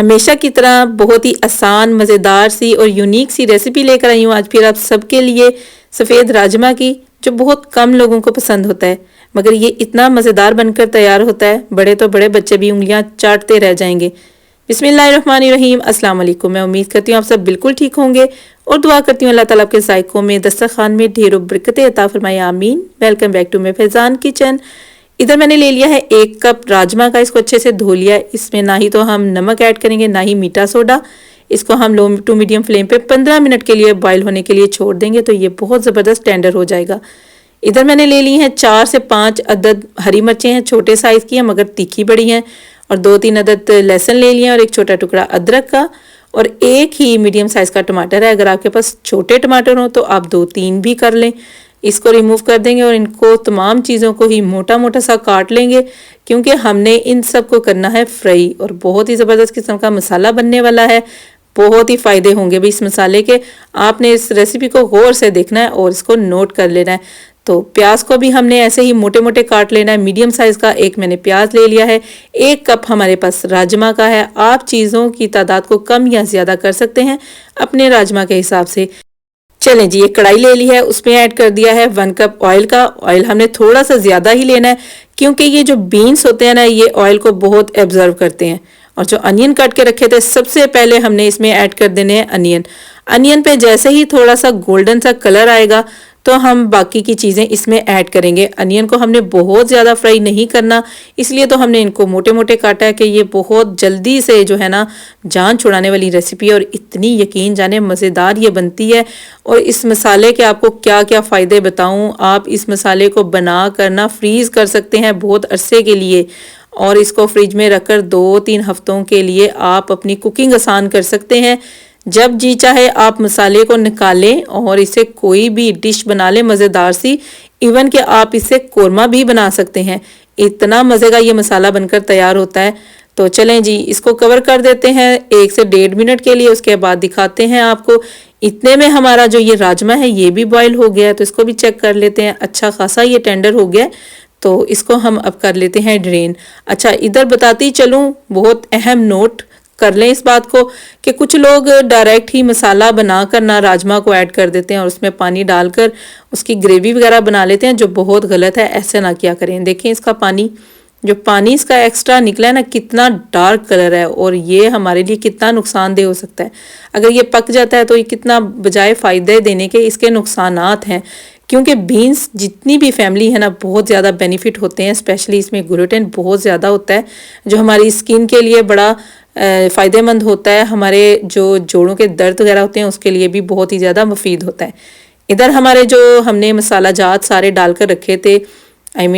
हमेशा की तरह बहुत ही आसान, मज़ेदार सी और यूनिक सी रेसिपी लेकर आई हूँ आज फिर आप सबके लिए, सफ़ेद राजमा की, जो बहुत कम लोगों को पसंद होता है, मगर ये इतना मज़ेदार बनकर तैयार होता है, बड़े तो बड़े बच्चे भी उंगलियां चाटते रह जाएंगे। बिस्मिल्लाहिर्रहमानिर्रहीम, अस्सलाम वालेकुम। मैं उम्मीद करती हूँ आप सब बिल्कुल ठीक होंगे और दुआ करती हूँ अल्लाह ताला आपके ज़ायक़ों में, दस्तरखान में ढेरों बरकतें अता फरमाए, आमीन। Welcome back to my Faizan kitchen. इधर मैंने ले लिया है 1 कप राजमा का, इसको अच्छे से धो लिया है। इसमें ना ही तो हम नमक ऐड करेंगे, ना ही मीठा सोडा। इसको हम लो टू मीडियम फ्लेम पे 15 मिनट के लिए बॉईल होने के लिए छोड़ देंगे, तो ये बहुत ज़बरदस्त टेंडर हो जाएगा। इधर मैंने ले ली हैं 4 से 5 अदद हरी मिर्चें हैं, छोटे साइज़ की हैं मगर तीखी बड़ी हैं, और 2-3 अदद लहसुन ले लिए और एक छोटा टुकड़ा अदरक का, और एक ही मीडियम साइज़ का टमाटर है। अगर आपके पास छोटे टमाटर हो तो आप 2-3 भी कर लें। इसको रिमूव कर देंगे और इनको तमाम चीज़ों को ही मोटा मोटा सा काट लेंगे, क्योंकि हमने इन सब को करना है फ्राई, और बहुत ही ज़बरदस्त किस्म का मसाला बनने वाला है। बहुत ही फ़ायदे होंगे भाई इस मसाले के। आपने इस रेसिपी को गौर से देखना है और इसको नोट कर लेना है। तो प्याज को भी हमने ऐसे ही मोटे मोटे काट लेना है, मीडियम साइज़ का एक मैंने प्याज ले लिया है। 1 कप हमारे पास राजमा का है। आप चीज़ों की तादाद को कम या ज़्यादा कर सकते हैं अपने राजमा के हिसाब से। चलें जी, एक कढ़ाई ले ली है, उसमें ऐड कर दिया है 1 कप ऑयल का। ऑयल हमने थोड़ा सा ज़्यादा ही लेना है, क्योंकि ये जो बीन्स होते हैं ना, ये ऑयल को बहुत एब्जर्व करते हैं। और जो अनियन काट के रखे थे, सबसे पहले हमने इसमें ऐड कर देने हैं अनियन। अनियन पे जैसे ही थोड़ा सा गोल्डन सा कलर आएगा तो हम बाकी की चीज़ें इसमें ऐड करेंगे। अनियन को हमने बहुत ज़्यादा फ्राई नहीं करना, इसलिए तो हमने इनको मोटे मोटे काटा है कि ये बहुत जल्दी से जो है ना जान छुड़ाने वाली रेसिपी है, और इतनी यकीन जाने मज़ेदार ये बनती है। और इस मसाले के आपको क्या क्या फ़ायदे बताऊँ। आप इस मसाले को बना कर ना फ्रीज़ कर सकते हैं बहुत अरसे के लिए, और इसको फ्रिज में रखकर 2-3 हफ्तों के लिए आप अपनी कुकिंग आसान कर सकते हैं। जब जी चाहे आप मसाले को निकालें और इसे कोई भी डिश बना लें मज़ेदार सी। इवन कि आप इसे कोरमा भी बना सकते हैं, इतना मज़े का ये मसाला बनकर तैयार होता है। तो चलें जी, इसको कवर कर देते हैं 1 से 1.5 मिनट के लिए। उसके बाद दिखाते हैं आपको। इतने में हमारा जो ये राजमा है ये भी बॉयल हो गया है, तो इसको भी चेक कर लेते हैं। अच्छा खासा ये टेंडर हो गया है, तो इसको हम अब कर लेते हैं ड्रेन। अच्छा, इधर बताती चलूँ, बहुत अहम नोट कर लें इस बात को, कि कुछ लोग डायरेक्ट ही मसाला बनाकर ना राजमा को ऐड कर देते हैं और उसमें पानी डालकर उसकी ग्रेवी वगैरह बना लेते हैं, जो बहुत गलत है। ऐसे ना किया करें। देखें इसका पानी, जो पानी इसका एक्स्ट्रा निकला है ना, कितना डार्क कलर है, और ये हमारे लिए कितना नुकसानदेह हो सकता है। अगर ये पक जाता है तो ये कितना बजाय फ़ायदे देने के इसके नुकसानात हैं। क्योंकि बीन्स जितनी भी फैमिली है ना, बहुत ज़्यादा बेनिफिट होते हैं। स्पेशली इसमें ग्लूटेन बहुत ज़्यादा होता है, जो हमारी स्किन के लिए बड़ा फ़ायदेमंद होता है। हमारे जो जोड़ों के दर्द वगैरह होते हैं उसके लिए भी बहुत ही ज़्यादा मुफीद होता है। इधर हमारे जो हमने मसाला जात सारे डालकर रखे थे,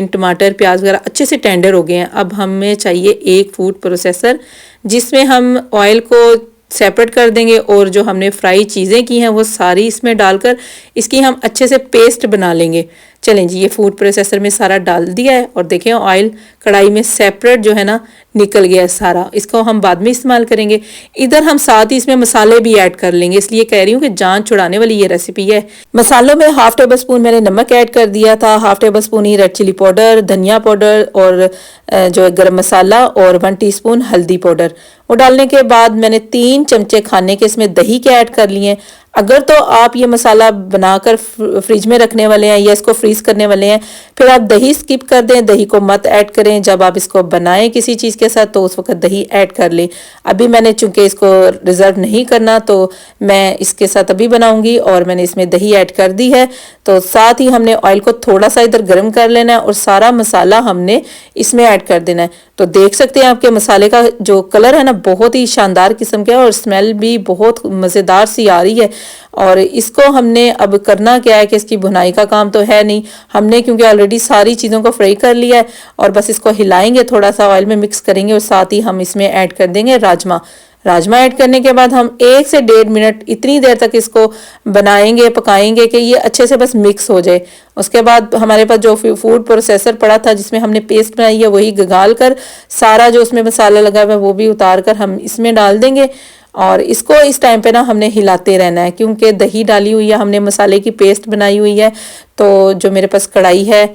टमाटर प्याज वगैरह अच्छे से टेंडर हो गए हैं। अब हमें चाहिए एक फूड प्रोसेसर, जिसमें हम ऑयल को सेपरेट कर देंगे और जो हमने फ्राई चीज़ें की हैं वो सारी इसमें डालकर इसकी हम अच्छे से पेस्ट बना लेंगे। चलें जी, ये फूड प्रोसेसर में सारा डाल दिया है, और देखें ऑयल कढ़ाई में सेपरेट जो है ना निकल गया है सारा। इसको हम बाद में इस्तेमाल करेंगे। इधर हम साथ ही इसमें मसाले भी ऐड कर लेंगे, इसलिए कह रही हूँ कि जान छुड़ाने वाली ये रेसिपी है। मसालों में 1/2 टेबल स्पून मैंने नमक ऐड कर दिया था, 1/2 टेबल स्पून ही रेड चिली पाउडर, धनिया पाउडर, और जो गरम मसाला, और 1 टीस्पून हल्दी पाउडर। वो डालने के बाद मैंने 3 चमचे खाने के इसमें दही के ऐड कर लिए। अगर तो आप ये मसाला बनाकर फ्रिज में रखने वाले हैं या इसको फ्रीज करने वाले हैं, फिर आप दही स्किप कर दें, दही को मत ऐड करें। जब आप इसको बनाएं किसी चीज़ के साथ तो उस वक्त दही ऐड कर लें। अभी मैंने चूंकि इसको रिजर्व नहीं करना, तो मैं इसके साथ अभी बनाऊंगी, और मैंने इसमें दही ऐड कर दी है। तो साथ ही हमने ऑयल को थोड़ा सा इधर गर्म कर लेना है और सारा मसाला हमने इसमें ऐड कर देना है। तो देख सकते हैं आपके मसाले का जो कलर है ना, बहुत ही शानदार किस्म का है, और स्मेल भी बहुत मज़ेदार सी आ रही है। और इसको हमने अब करना क्या है कि इसकी भुनाई का काम तो है नहीं, हमने क्योंकि ऑलरेडी सारी चीज़ों को फ्राई कर लिया है, और बस इसको हिलाएंगे, थोड़ा सा ऑयल में मिक्स करेंगे, और साथ ही हम इसमें ऐड कर देंगे राजमा। राजमा ऐड करने के बाद हम 1 से 1.5 मिनट इतनी देर तक इसको बनाएंगे, पकाएंगे कि ये अच्छे से बस मिक्स हो जाए। उसके बाद हमारे पास जो फूड प्रोसेसर पड़ा था जिसमें हमने पेस्ट बनाई है, वही गगाल कर सारा जो उसमें मसाला लगा हुआ है वो भी उतार कर हम इसमें डाल देंगे, और इसको इस टाइम पे ना हमने हिलाते रहना है, क्योंकि दही डाली हुई है हमने, मसाले की पेस्ट बनाई हुई है। तो जो मेरे पास कढ़ाई है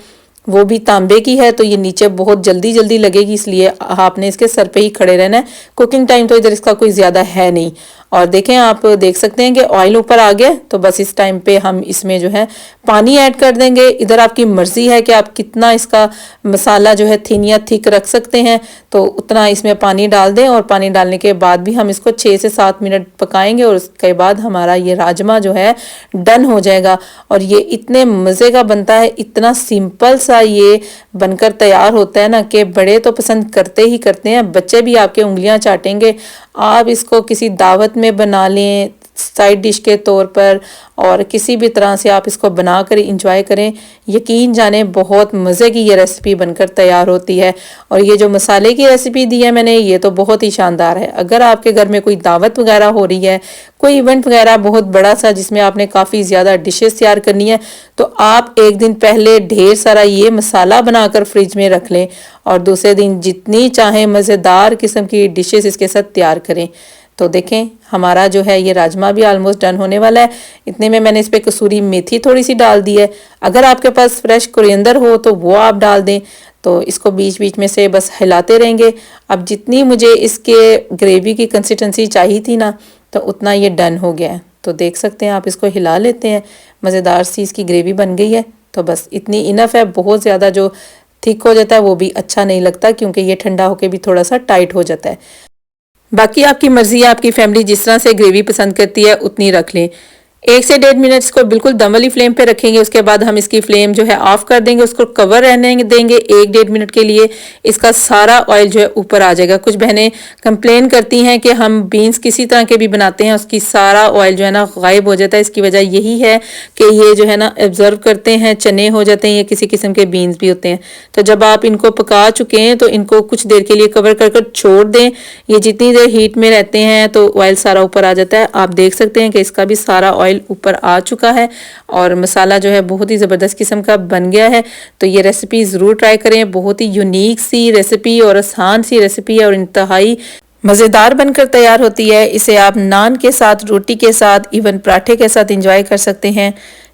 वो भी तांबे की है, तो ये नीचे बहुत जल्दी जल्दी लगेगी, इसलिए आपने इसके सर पे ही खड़े रहना है। कुकिंग टाइम तो इधर इसका कोई ज़्यादा है नहीं। और देखें, आप देख सकते हैं कि ऑयल ऊपर आ गया, तो बस इस टाइम पे हम इसमें जो है पानी ऐड कर देंगे। इधर आपकी मर्ज़ी है कि आप कितना इसका मसाला जो है थिन या थिक रख सकते हैं, तो उतना इसमें पानी डाल दें। और पानी डालने के बाद भी हम इसको 6 से 7 मिनट पकाएंगे और उसके बाद हमारा ये राजमा जो है डन हो जाएगा। और ये इतने मज़े का बनता है, इतना सिंपल सा ये बनकर तैयार होता है ना कि बड़े तो पसंद करते ही करते हैं, बच्चे भी आपके उंगलियां चाटेंगे। आप इसको किसी दावत में बना लें साइड डिश के तौर पर, और किसी भी तरह से आप इसको बनाकर इंजॉय करें, यकीन जाने बहुत मज़े की ये रेसिपी बनकर तैयार होती है। और ये जो मसाले की रेसिपी दी है मैंने, ये तो बहुत ही शानदार है। अगर आपके घर में कोई दावत वगैरह हो रही है, कोई इवेंट वगैरह बहुत बड़ा सा जिसमें आपने काफ़ी ज़्यादा डिशेस तैयार करनी है, तो आप एक दिन पहले ढेर सारा ये मसाला बनाकर फ्रिज में रख लें और दूसरे दिन जितनी चाहें मज़ेदार किस्म की डिशेस इसके साथ तैयार करें। तो देखें, हमारा जो है ये राजमा भी ऑलमोस्ट डन होने वाला है। इतने में मैंने इस पर कसूरी मेथी थोड़ी सी डाल दी है। अगर आपके पास फ्रेश कोरिएंडर हो तो वो आप डाल दें। तो इसको बीच बीच में से बस हिलाते रहेंगे। अब जितनी मुझे इसके ग्रेवी की कंसिस्टेंसी चाहिए थी ना, तो उतना ये डन हो गया है। तो देख सकते हैं आप, इसको हिला लेते हैं। मज़ेदार सी इसकी ग्रेवी बन गई है। तो बस इतनी इनफ है। बहुत ज़्यादा जो थिक हो जाता है वो भी अच्छा नहीं लगता, क्योंकि ये ठंडा होकर भी थोड़ा सा टाइट हो जाता है। बाकी आपकी मर्जी है, आपकी फैमिली जिस तरह से ग्रेवी पसंद करती है उतनी रख लें। 1 से 1.5 मिनट इसको बिल्कुल दम वाली फ्लेम पे रखेंगे। उसके बाद हम इसकी फ्लेम जो है ऑफ कर देंगे, उसको कवर रहने देंगे 1-1.5 मिनट के लिए। इसका सारा ऑयल जो है ऊपर आ जाएगा। कुछ बहनें कंप्लेन करती हैं कि हम बीन्स किसी तरह के भी बनाते हैं, उसकी सारा ऑयल जो है ना गायब हो जाता है। इसकी वजह यही है कि ये जो है ना ऑब्जर्व करते हैं, चने हो जाते हैं, ये किसी किस्म के बीन्स भी होते हैं। तो जब आप इनको पका चुके हैं तो इनको कुछ देर के लिए कवर कर छोड़ दें। ये जितनी देर हीट में रहते हैं तो ऑयल सारा ऊपर आ जाता है। आप देख सकते हैं कि इसका भी सारा ऑयल ऊपर आ चुका है और मसाला जो है बहुत ही ज़बरदस्त किस्म का बन गया है। तो ये रेसिपी ज़रूर ट्राई करें। बहुत ही यूनिक सी रेसिपी और आसान सी रेसिपी है और इंतहाई मज़ेदार बनकर तैयार होती है। इसे आप नान के साथ, रोटी के साथ, इवन पराठे के साथ इंजॉय कर सकते हैं।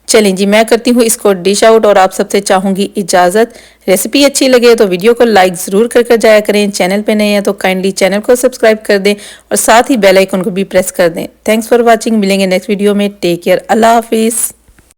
चलें जी, मैं करती हूँ इसको डिश आउट और आप सबसे चाहूँगी इजाज़त। रेसिपी अच्छी लगे तो वीडियो को लाइक ज़रूर कर जाया करें। चैनल पे नए हैं तो काइंडली चैनल को सब्सक्राइब कर दें और साथ ही बेल आइकन को भी प्रेस कर दें। Thanks for watching. मिलेंगे नेक्स्ट वीडियो में। Take care. अल्लाह हाफिज़।